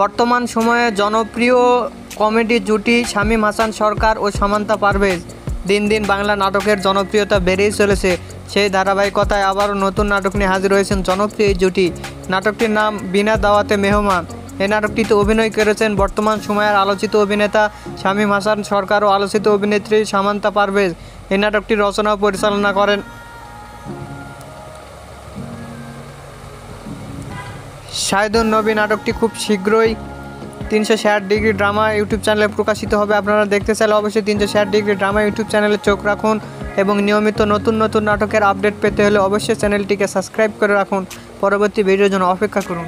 বর্তমান সময়ে জনপ্রিয় কমেডি জুটি শামীম হাসান সরকার ও সামান্তা পারভেজ। দিন দিন বাংলা নাটকের জনপ্রিয়তা বেড়েই চলেছে। সেই ধারাবাহিকতায় আবারও নতুন নাটক নিয়ে হাজির হয়েছেন জনপ্রিয় এই জুটি। নাটকটির নাম বিনা দাওয়াতে মেহমান। এই নাটকটিতে অভিনয় করেছেন বর্তমান সময়ের আলোচিত অভিনেতা শামীম হাসান সরকার ও আলোচিত অভিনেত্রী সামান্তা পারভেজ। এই নাটকটির রচনা ও পরিচালনা করেন শাহিদুন নবী। নাটকটি খুব শীঘ্রই 360 ডিগ্রি ড্রামা ইউটিউব চ্যানেলে প্রকাশিত হবে। আপনারা দেখতে চাইলে অবশ্যই 360 ডিগ্রি ড্রামা ইউটিউব চ্যানেলে চোখ রাখুন এবং নিয়মিত নতুন নতুন নাটকের আপডেট পেতে হলে অবশ্যই চ্যানেলটিকে সাবস্ক্রাইব করে রাখুন। পরবর্তী ভিডিওর জন্য অপেক্ষা করুন।